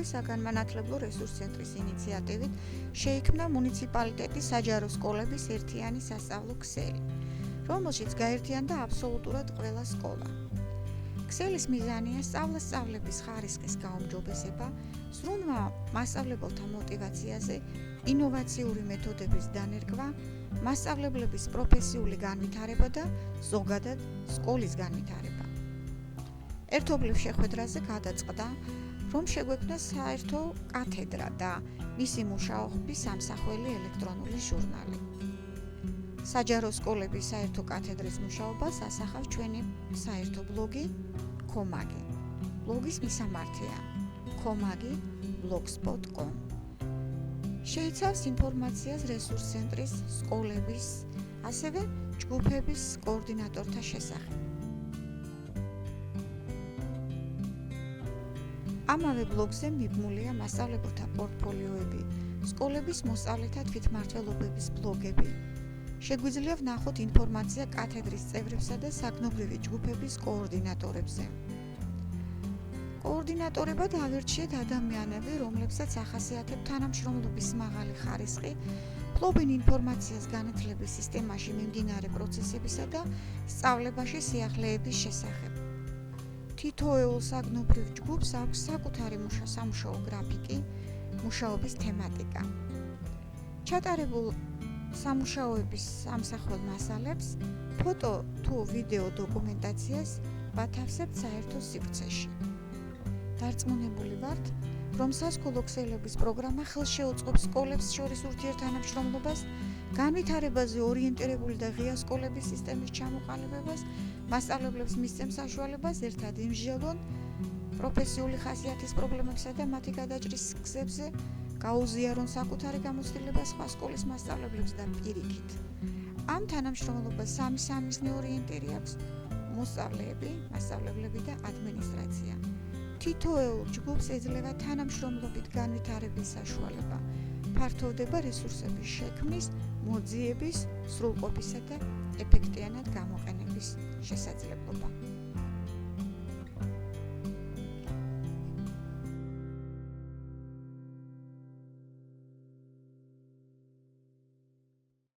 სახელმწიფოების საგანმანათლებლო რესურს ცენტრის ინიციატივით შეიქმნა მუნიციპალიტეტის საჯარო სკოლების ერთიანი სასწავლო ქსელი, რომელშიც გაერთიანდა აბსოლუტურად ყველა სკოლა. ქსელის მიზანია სწავლების ხარისხის გაუმჯობესება, სრულმა მასწავლებელთა მოტივაციაზე, ინოვაციური მეთოდების დანერგვა, მასწავლებლების პროფესიული განვითარება და ზოგადად სკოლის განვითარება. ერთობლივ შეხვედრაზე გადაწყდა, რომ შეგვექმნა საერთო კათედრა და მისი მუშაობის სამსახველი ელექტრონული ჟურნალი. საჯარო სკოლების საერთო კათედრის მუშაობას ასახავს ჩვენი საერთო ბლოგი komagi. ბლოგის მისამართია komagi.blogspot.com. შეიცავს ინფორმაციას რესურს ცენტრის, სკოლების, ასევე ჯგუფების კოორდინატორთა შესახებ. ამავე ბლოგზე მიბმულია მასწავლებელთა პორტფოლიოები, სკოლების მოსწავლეთა თვითმმართველობების ბლოგები. შეგვიძლია ვნახოთ ინფორმაცია კათედრის წევრებსა და საგნობრივი ჯგუფების კოორდინატორებზე. კოორდინატორებად ავირჩიეთ ადამიანები, რომლებსაც ახასიათებთ თანამშრომლობის მაღალი ხარისხი, ფლობენ ინფორმაციას განათლების სისტემაში მიმდინარე პროცესებისა და სწავლებაში სიახლეების შესახებ. თითოეულ საგნობრივ ჯგუფს აქვს საკუთარი სამუშაო გრაფიკი, მუშაობის თემატიკა. ჩატარებულ სამუშაოების სამსახველ მასალებს, ფოტო თუ ვიდეო დოკუმენტაციას ვათავსებთ საერთო სივრცეში. დარწმუნებული ვართ, რომ სასკოლო ქსელების პროგრამა ხელშეუწყობს სკოლებს შორის ურთიერთთანამშრომლობას, განვითარებაზე ორიენტირებული და ღია სკოლების სისტემის ჩამოყალიბებას, მასწავლებლებს მისცემს საშუალებას ერთად იმსჯელონ პროფესიული ხასიათის პრობლემებსა და მათი გადაჭრის გზებზე, გაუზიარონ საკუთარი გამოცდილება სხვა სკოლის მასწავლებლებს და პირიქით. ამ თანამშრომლობას სამი სამიზნე ორიენტირი აქვს: მოსწავლეები, მასწავლებლები და ადმინისტრაცია. თითოეულ ჯგუფს ეძლევა თანამშრომლობით განვითარების საშუალება, ფართოვდება რესურსების შექმნის, მოძიების, სრულყოფისა და ეფექტიანად გამოყენების შესაძლებლობა.